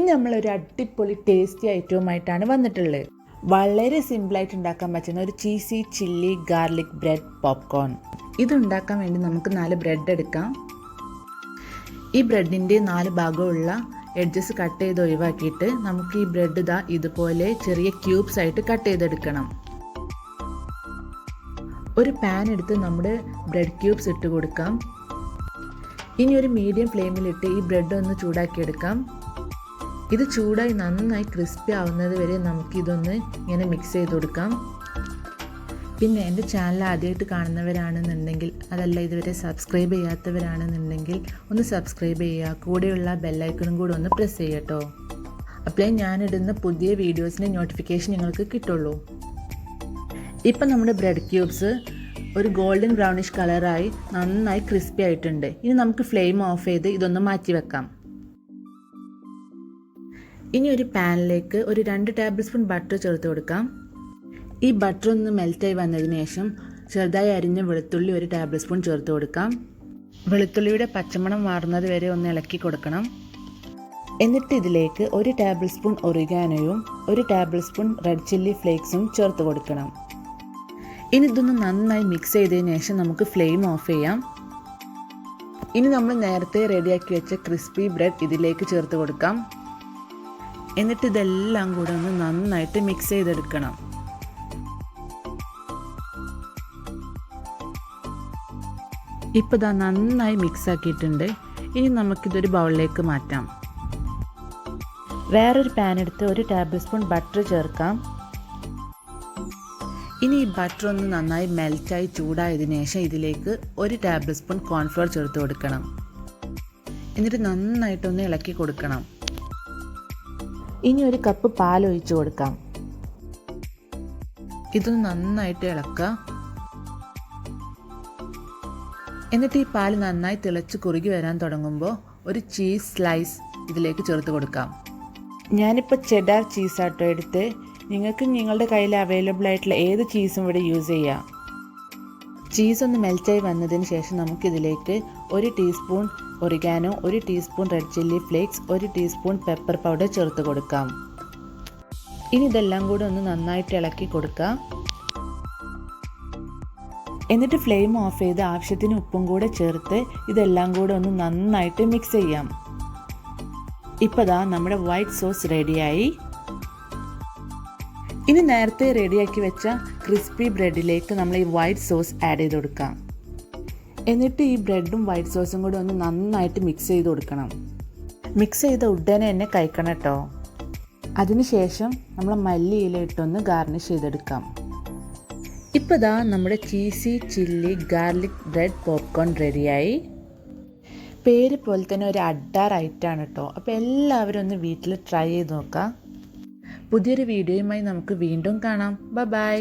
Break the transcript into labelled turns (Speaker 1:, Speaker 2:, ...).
Speaker 1: ഇന്ന് നമ്മളൊരു അടിപൊളി ടേസ്റ്റി ഐറ്റവുമായിട്ടാണ് വന്നിട്ടുള്ളത്. വളരെ സിമ്പിളായിട്ട് ഉണ്ടാക്കാൻ പറ്റുന്ന ഒരു cheesy chilli garlic bread popcorn. ഇതുണ്ടാക്കാൻ വേണ്ടി നമുക്ക് 4 ബ്രെഡ് എടുക്കാം. ഈ ബ്രെഡിൻ്റെ 4 ഭാഗമുള്ള എഡ്ജസ് കട്ട് ചെയ്ത് ഒഴിവാക്കിയിട്ട് നമുക്ക് ഈ ബ്രെഡ് ഇതുപോലെ ചെറിയ ക്യൂബ്സ് ആയിട്ട് കട്ട് ചെയ്തെടുക്കണം. ഒരു പാൻ എടുത്ത് നമ്മുടെ ബ്രെഡ് ക്യൂബ്സ് ഇട്ട് കൊടുക്കാം. ഇനി ഒരു മീഡിയം ഫ്ലെയിമിലിട്ട് ഈ ബ്രെഡ് ഒന്ന് ചൂടാക്കിയെടുക്കാം. ഇത് ചൂടായി നന്നായി ക്രിസ്പി ആവുന്നത് വരെ നമുക്കിതൊന്ന് ഇങ്ങനെ മിക്സ് ചെയ്ത് കൊടുക്കാം. പിന്നെ എൻ്റെ ചാനൽ ആദ്യമായിട്ട് കാണുന്നവരാണെന്നുണ്ടെങ്കിൽ, അതല്ല ഇതുവരെ സബ്സ്ക്രൈബ് ചെയ്യാത്തവരാണെന്നുണ്ടെങ്കിൽ ഒന്ന് സബ്സ്ക്രൈബ് ചെയ്യുക. കൂടെയുള്ള ബെല്ലൈക്കണും കൂടെ ഒന്ന് പ്രസ് ചെയ്യട്ടോ. അപ്പോഴേ ഞാനിടുന്ന പുതിയ വീഡിയോസിൻ്റെ നോട്ടിഫിക്കേഷൻ നിങ്ങൾക്ക് കിട്ടുള്ളൂ. ഇപ്പം നമ്മുടെ ബ്രെഡ് ക്യൂബ്സ് ഒരു ഗോൾഡൻ ബ്രൗണിഷ് കളറായി നന്നായി ക്രിസ്പി ആയിട്ടുണ്ട്. ഇനി നമുക്ക് ഫ്ലെയിം ഓഫ് ചെയ്ത് ഇതൊന്ന് മാറ്റി വെക്കാം. ഇനി ഒരു പാനിലേക്ക് ഒരു 2 ടേബിൾ സ്പൂൺ ബട്ടർ ചേർത്ത് കൊടുക്കാം. ഈ ബട്ടർ ഒന്ന് മെൽറ്റായി വന്നതിന് ശേഷം ചെറുതായി അരിഞ്ഞ വെളുത്തുള്ളി 1 ടേബിൾ സ്പൂൺ ചേർത്ത് കൊടുക്കാം. വെളുത്തുള്ളിയുടെ പച്ചമണം മാറുന്നത് വരെ ഒന്ന് ഇളക്കി കൊടുക്കണം. എന്നിട്ട് ഇതിലേക്ക് 1 ടേബിൾ സ്പൂൺ ഒറിഗാനോയും 1 ടേബിൾ സ്പൂൺ റെഡ് ചില്ലി ഫ്ലേക്സും ചേർത്ത് കൊടുക്കണം. ഇനി ഇതൊന്ന് നന്നായി മിക്സ് ചെയ്തതിന് ശേഷം നമുക്ക് ഫ്ലെയിം ഓഫ് ചെയ്യാം. ഇനി നമ്മൾ നേരത്തെ റെഡിയാക്കി വെച്ച ക്രിസ്പി ബ്രെഡ് ഇതിലേക്ക് ചേർത്ത് കൊടുക്കാം. എന്നിട്ട് ഇതെല്ലാം കൂടെ ഒന്ന് നന്നായിട്ട് മിക്സ് ചെയ്തെടുക്കണം. ഇപ്പോൾ നന്നായി മിക്സ് ആക്കിയിട്ടുണ്ട്. ഇനി നമുക്കിതൊരു ബൗളിലേക്ക് മാറ്റാം. വേറൊരു പാൻ എടുത്ത് 1 ടേബിൾ സ്പൂൺ ബട്ടർ ചേർക്കാം. ഇനി ഈ ബട്ടർ ഒന്ന് നന്നായി മെൽറ്റായി ചൂടായതിനു ശേഷം ഇതിലേക്ക് 1 ടേബിൾ സ്പൂൺ കോൺഫ്ലോർ ചേർത്ത് കൊടുക്കണം. എന്നിട്ട് നന്നായിട്ടൊന്ന് ഇളക്കി കൊടുക്കണം. ഇനി 1 കപ്പ് പാൽ ഒഴിച്ച് കൊടുക്കാം. ഇതൊന്ന് നന്നായിട്ട് ഇളക്കുക. എന്നിട്ട് ഈ പാൽ നന്നായി തിളച്ച് കുറുകി വരാൻ തുടങ്ങുമ്പോൾ ഒരു ചീസ് സ്ലൈസ് ഇതിലേക്ക് ചേർത്ത് കൊടുക്കാം. ഞാനിപ്പോൾ ചെഡാർ ചീസാട്ടോ എടുത്ത്. നിങ്ങൾക്ക് നിങ്ങളുടെ കയ്യിൽ അവൈലബിൾ ആയിട്ടുള്ള ഏത് ചീസും ഇവിടെ യൂസ് ചെയ്യാം. ചീസ് ഒന്ന് മെൽറ്റായി വന്നതിന് ശേഷം നമുക്കിതിലേക്ക് 1 teaspoon oregano, 1 teaspoon red chilli flakes, 1 teaspoon pepper powder ചേർത്ത് കൊടുക്കാം. ഇനി ഇതെല്ലാം കൂടെ ഒന്ന് നന്നായിട്ട് ഇളക്കി കൊടുക്കാം. എന്നിട്ട് ഫ്ലെയിം ഓഫ് ചെയ്ത് ആവശ്യത്തിന് ഉപ്പും കൂടെ ചേർത്ത് ഇതെല്ലാം കൂടെ ഒന്ന് നന്നായിട്ട് മിക്സ് ചെയ്യാം. ഇപ്പോൾ നമ്മുടെ വൈറ്റ് സോസ് റെഡിയായി. ഇനി നേരത്തെ റെഡിയാക്കി വെച്ച ക്രിസ്പി ബ്രെഡിലേക്ക് നമ്മൾ ഈ വൈറ്റ് സോസ് ആഡ് ചെയ്ത് കൊടുക്കാം. എന്നിട്ട് ഈ ബ്രെഡും വൈറ്റ് സോസും കൂടി ഒന്ന് നന്നായിട്ട് മിക്സ് ചെയ്ത് കൊടുക്കണം. മിക്സ് ചെയ്ത ഉടനെ തന്നെ കഴിക്കണം കേട്ടോ. അതിനുശേഷം നമ്മൾ മല്ലിയില ഇട്ടൊന്ന് ഗാർണിഷ് ചെയ്തെടുക്കാം. ഇപ്പോൾ നമ്മുടെ cheesy chilli garlic bread popcorn റെഡിയായി. പേര് പോലെ തന്നെ ഒരു അഡാർ ഐറ്റമാണ് കേട്ടോ. അപ്പോൾ എല്ലാവരും ഒന്ന് വീട്ടിൽ ട്രൈ ചെയ്ത് നോക്കാം. പുതിയൊരു വീഡിയോയുമായി നമുക്ക് വീണ്ടും കാണാം. ബൈ.